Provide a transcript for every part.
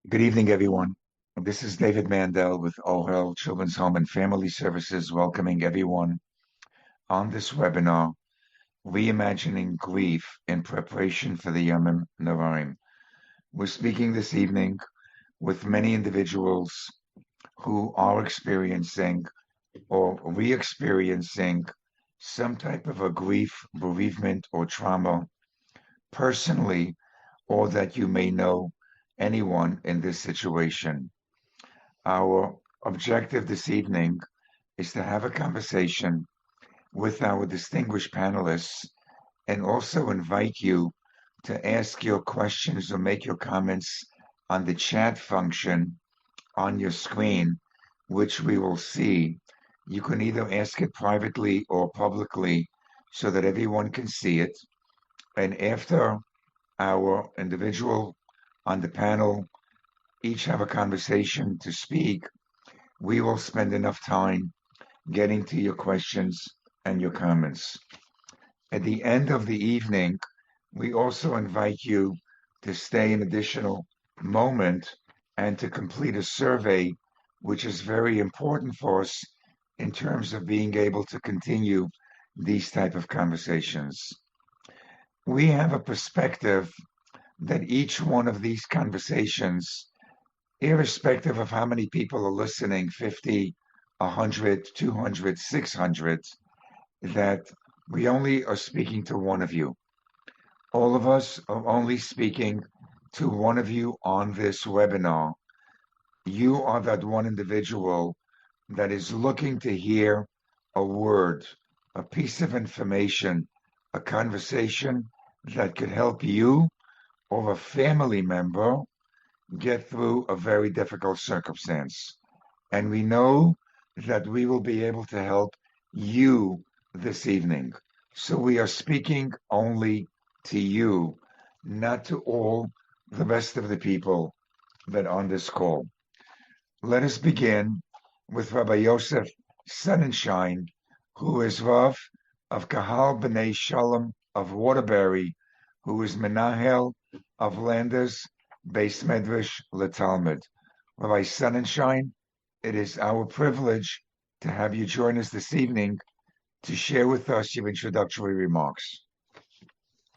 Good evening, everyone. This is David Mandel with Ohel Children's Home and Family Services, welcoming everyone on this webinar, Reimagining Grief in Preparation for the Yomim Noraim. We're speaking this evening with many individuals who are experiencing or re-experiencing some type of a grief, bereavement, or trauma personally, or that you may know anyone in this situation. Our objective this evening is to have a conversation with our distinguished panelists and also invite you to ask your questions or make your comments on the chat function on your screen, which we will see. You can either ask it privately or publicly so that everyone can see it. And after our individual on the panel each have a conversation to speak, we will spend enough time getting to your questions and your comments. At the end of the evening, we also invite you to stay an additional moment and to complete a survey, which is very important for us in terms of being able to continue these type of conversations. We have a perspective that each one of these conversations, irrespective of how many people are listening, 50, 100, 200, 600, that we only are speaking to one of you. All of us are only speaking to one of you on this webinar. You are that one individual that is looking to hear a word, a piece of information, a conversation that could help you or a family member get through a very difficult circumstance. And we know that we will be able to help you this evening. So we are speaking only to you, not to all the rest of the people that are on this call. Let us begin with Rabbi Yosef Sonnenschein, who is Rav of Kahal B'nai Shalom of Waterbury, who is Menahel of Landers Beis Medrash LeTalmud. Rabbi Sonnenschein, it is our privilege to have you join us this evening to share with us your introductory remarks.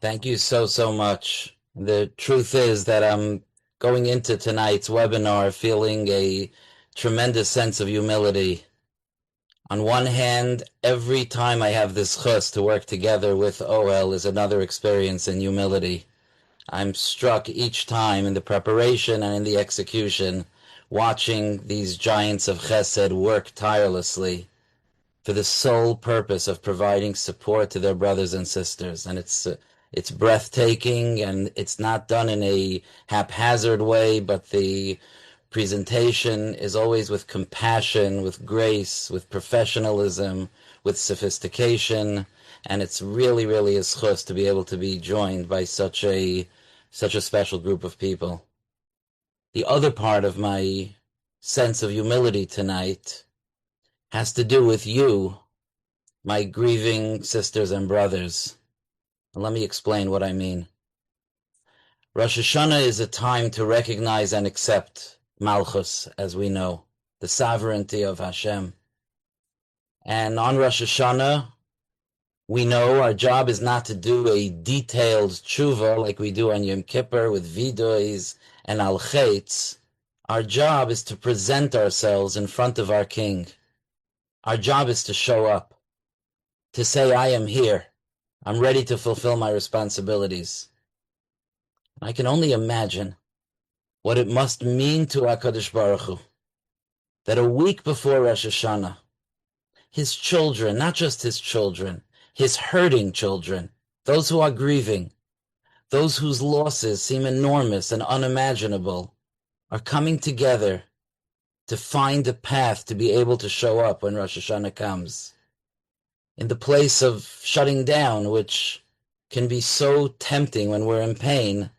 Thank you so much. The truth is that I'm going into tonight's webinar feeling a tremendous sense of humility. On one hand, every time I have this chus to work together with OL is another experience in humility. I'm struck each time in the preparation and in the execution, watching these giants of chesed work tirelessly for the sole purpose of providing support to their brothers and sisters. And it's breathtaking, and it's not done in a haphazard way, but the presentation is always with compassion, with grace, with professionalism, with sophistication, and it's really a schus to be able to be joined by such a special group of people. The other part of my sense of humility tonight has to do with you, my grieving sisters and brothers. And let me explain what I mean. Rosh Hashanah is a time to recognize and accept Malchus, as we know, the sovereignty of Hashem. And on Rosh Hashanah, we know our job is not to do a detailed tshuva like we do on Yom Kippur with vidois and al chetz. Our job is to present ourselves in front of our King. Our job is to show up, to say, I am here. I'm ready to fulfill my responsibilities. I can only imagine what it must mean to HaKadosh Baruch Hu that a week before Rosh Hashanah, his children, not just his children, his hurting children, those who are grieving, those whose losses seem enormous and unimaginable, are coming together to find a path to be able to show up when Rosh Hashanah comes. In the place of shutting down, which can be so tempting when we're in pain,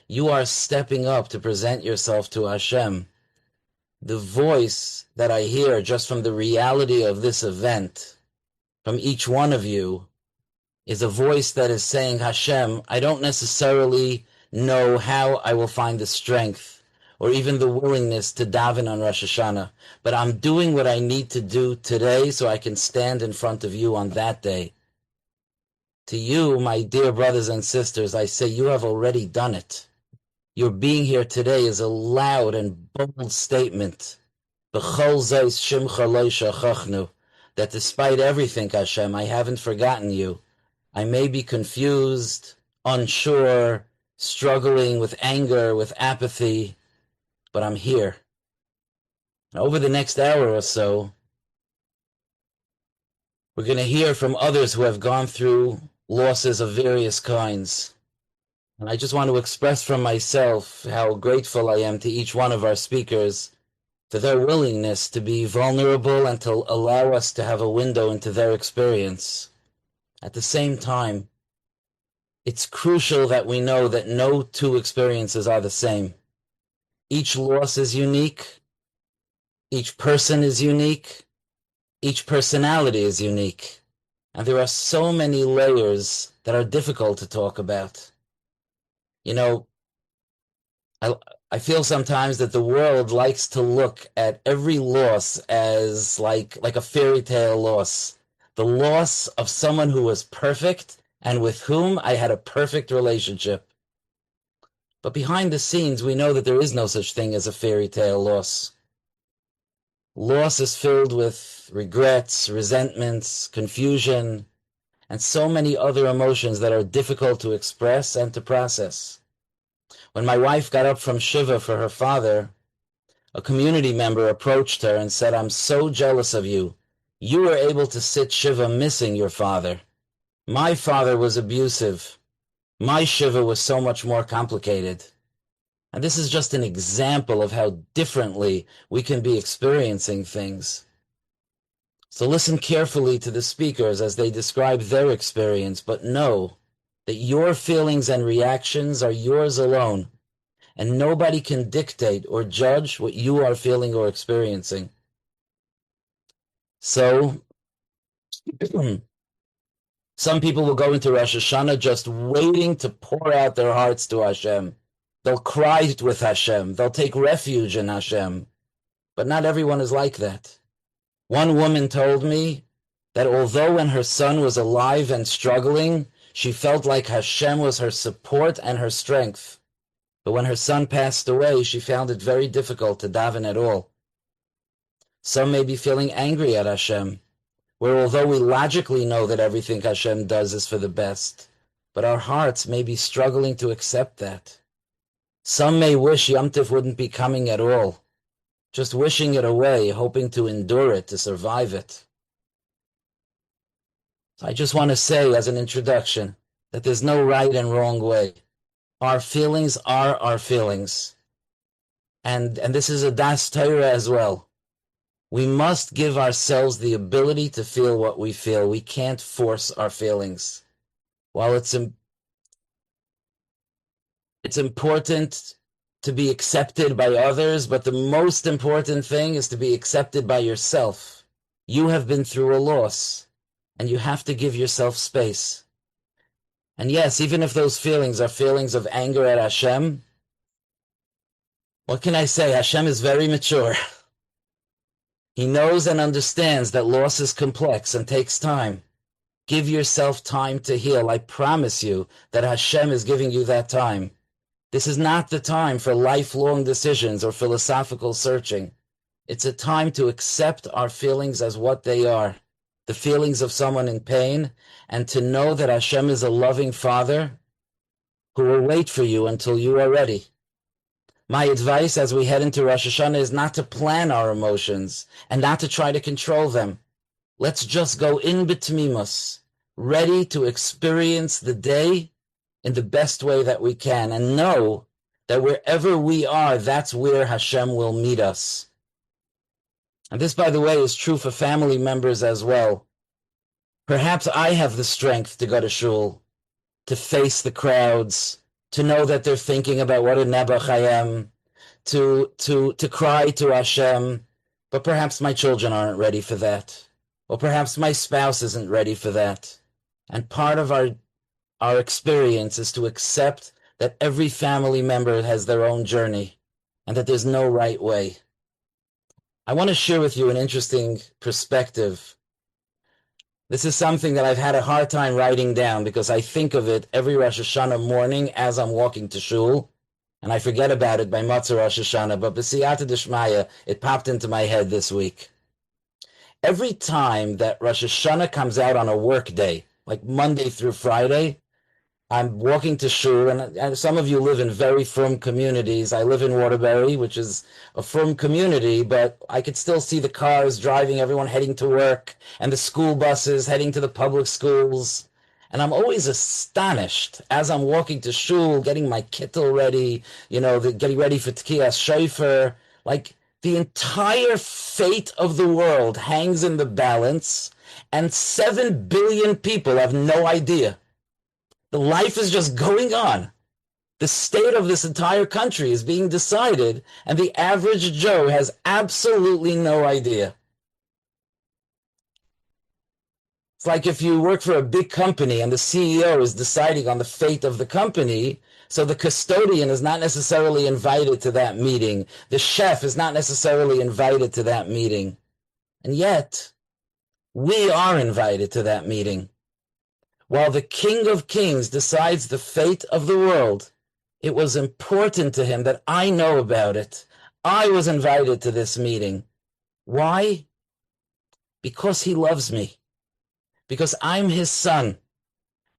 you are stepping up to present yourself to Hashem. The voice that I hear just from the reality of this event, from each one of you, is a voice that is saying, Hashem, I don't necessarily know how I will find the strength or even the willingness to daven on Rosh Hashanah. But I'm doing what I need to do today so I can stand in front of you on that day. To you, my dear brothers and sisters, I say you have already done it. Your being here today is a loud and bold statement. That despite everything, Hashem, I haven't forgotten you. I may be confused, unsure, struggling with anger, with apathy, but I'm here. Over the next hour or so, we're going to hear from others who have gone through losses of various kinds. And I just want to express from myself how grateful I am to each one of our speakers for their willingness to be vulnerable and to allow us to have a window into their experience. At the same time, it's crucial that we know that no two experiences are the same. Each loss is unique. Each person is unique. Each personality is unique. And there are so many layers that are difficult to talk about. You know, I feel sometimes that the world likes to look at every loss as like a fairy tale loss. The loss of someone who was perfect and with whom I had a perfect relationship. But behind the scenes, we know that there is no such thing as a fairy tale loss. Loss is filled with regrets, resentments, confusion, and so many other emotions that are difficult to express and to process. When my wife got up from Shiva for her father, a community member approached her and said, "I'm so jealous of you. You were able to sit Shiva missing your father. My father was abusive. My Shiva was so much more complicated." And this is just an example of how differently we can be experiencing things. So listen carefully to the speakers as they describe their experience, but know that your feelings and reactions are yours alone, and nobody can dictate or judge what you are feeling or experiencing. So, some people will go into Rosh Hashanah just waiting to pour out their hearts to Hashem. They'll cry with Hashem. They'll take refuge in Hashem. But not everyone is like that. One woman told me that although when her son was alive and struggling, she felt like Hashem was her support and her strength. But when her son passed away, she found it very difficult to daven at all. Some may be feeling angry at Hashem, where although we logically know that everything Hashem does is for the best, but our hearts may be struggling to accept that. Some may wish Yom Tov wouldn't be coming at all, just wishing it away, hoping to endure it, to survive it. So I just want to say as an introduction that there's no right and wrong way. Our feelings are our feelings. And this is a Das Torah as well. We must give ourselves the ability to feel what we feel. We can't force our feelings. While it's important to be accepted by others, but the most important thing is to be accepted by yourself. You have been through a loss, and you have to give yourself space. And yes, even if those feelings are feelings of anger at Hashem, what can I say? Hashem is very mature. He knows and understands that loss is complex and takes time. Give yourself time to heal. I promise you that Hashem is giving you that time. This is not the time for lifelong decisions or philosophical searching. It's a time to accept our feelings as what they are, the feelings of someone in pain, and to know that Hashem is a loving Father who will wait for you until you are ready. My advice as we head into Rosh Hashanah is not to plan our emotions and not to try to control them. Let's just go in b'tmimus, ready to experience the day in the best way that we can, and know that wherever we are, that's where Hashem will meet us. And this, by the way, is true for family members as well. Perhaps I have the strength to go to shul, to face the crowds, to know that they're thinking about what a nebuch I am, to cry to Hashem, but perhaps my children aren't ready for that, or perhaps my spouse isn't ready for that. And part of our experience is to accept that every family member has their own journey. and that there's no right way. I want to share with you an interesting perspective. This is something that I've had a hard time writing down because I think of it every Rosh Hashanah morning as I'm walking to shul, and I forget about it by Matzah Rosh Hashanah, but b'siyata d'shmaya, it popped into my head this week. Every time that Rosh Hashanah comes out on a work day, like Monday through Friday, I'm walking to shul, and some of you live in very frum communities. I live in Waterbury, which is a frum community, but I could still see the cars driving, everyone heading to work, and the school buses heading to the public schools. And I'm always astonished as I'm walking to shul, getting my kittel ready, getting ready for Tkiyas Shofar. Like the entire fate of the world hangs in the balance, and 7 billion people have no idea. The life is just going on. The state of this entire country is being decided, and the average Joe has absolutely no idea. It's like if you work for a big company and the CEO is deciding on the fate of the company, so the custodian is not necessarily invited to that meeting. The chef is not necessarily invited to that meeting. And yet, we are invited to that meeting. While the King of Kings decides the fate of the world, it was important to him that I know about it. I was invited to this meeting. Why? Because he loves me. Because I'm his son.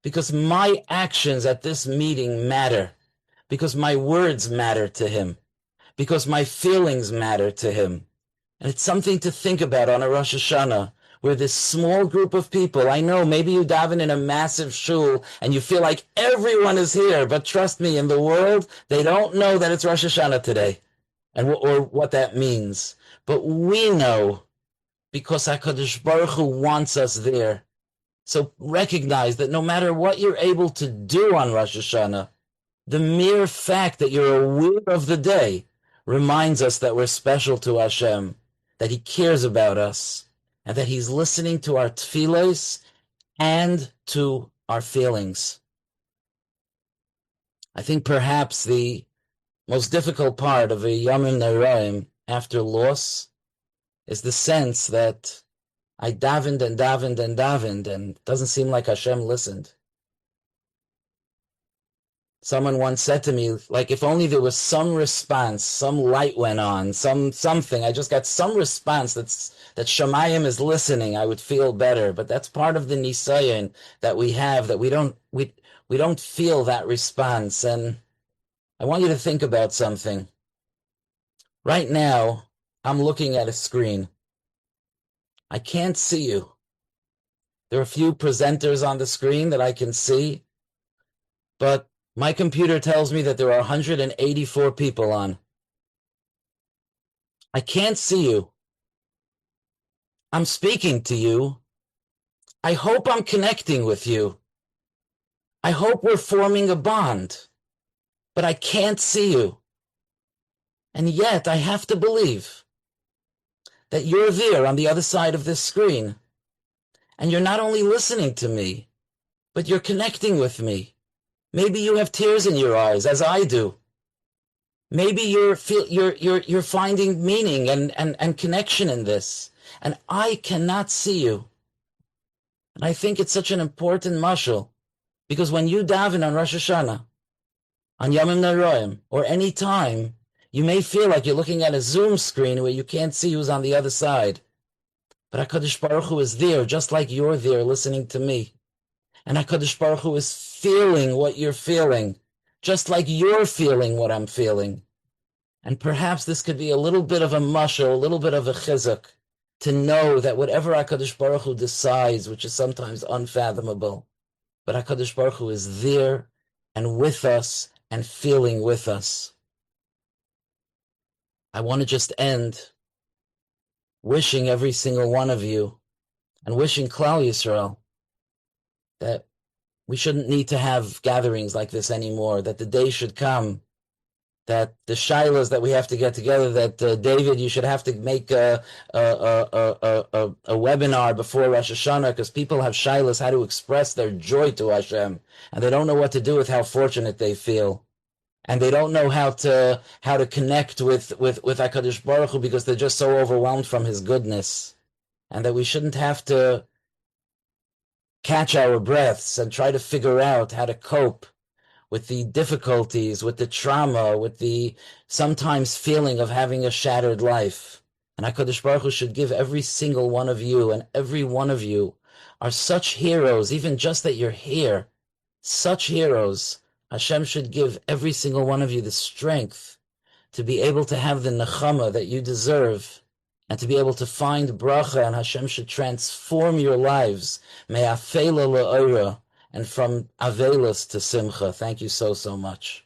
Because my actions at this meeting matter. Because my words matter to him. Because my feelings matter to him. And it's something to think about on a Rosh Hashanah, where this small group of people, I know maybe you daven in a massive shul and you feel like everyone is here, but trust me, in the world, they don't know that it's Rosh Hashanah today or what that means. But we know because HaKadosh Baruch Hu wants us there. So recognize that no matter what you're able to do on Rosh Hashanah, the mere fact that you're aware of the day reminds us that we're special to Hashem, that He cares about us, and that He's listening to our tefillos and to our feelings. I think perhaps the most difficult part of a Yomim Noraim after loss is the sense that I davened and davened and davened, and it doesn't seem like Hashem listened. Someone once said to me, like, if only there was some response, some light went on, something, I just got some response that Shemayim is listening, I would feel better. But that's part of the nisayon that we have, that we don't feel that response. And I want you to think about something. Right now, I'm looking at a screen. I can't see you. There are a few presenters on the screen that I can see, but my computer tells me that there are 184 people on. I can't see you. I'm speaking to you. I hope I'm connecting with you. I hope we're forming a bond, but I can't see you. And yet I have to believe that you're there on the other side of this screen. And you're not only listening to me, but you're connecting with me. Maybe you have tears in your eyes, as I do. Maybe you're finding meaning and connection in this. And I cannot see you. And I think it's such an important mashal, because when you daven on Rosh Hashanah, on Yomim Noraim, or any time, you may feel like you're looking at a Zoom screen where you can't see who's on the other side. But HaKadosh Baruch Hu is there, just like you're there listening to me. And HaKadosh Baruch Hu is feeling what you're feeling, just like you're feeling what I'm feeling. And perhaps this could be a little bit of a mashal, a little bit of a chizuk, to know that whatever HaKadosh Baruch Hu decides, which is sometimes unfathomable, but HaKadosh Baruch Hu is there and with us and feeling with us. I want to just end wishing every single one of you and wishing Klal Yisrael that we shouldn't need to have gatherings like this anymore, that the day should come, that the shilas that we have to get together, that David, you should have to make a webinar before Rosh Hashanah, because people have shilas how to express their joy to Hashem, and they don't know what to do with how fortunate they feel. and they don't know how to connect with HaKadosh Baruch Hu because they're just so overwhelmed from His goodness, and that we shouldn't have to catch our breaths and try to figure out how to cope with the difficulties, with the trauma, with the sometimes feeling of having a shattered life. And HaKadosh Baruch Hu should give every single one of you, and every one of you are such heroes, even just that you're here, such heroes. Hashem should give every single one of you the strength to be able to have the nechama that you deserve, and to be able to find bracha, and Hashem should transform your lives. Me'afela le'ora, and from avelos to simcha. Thank you so much.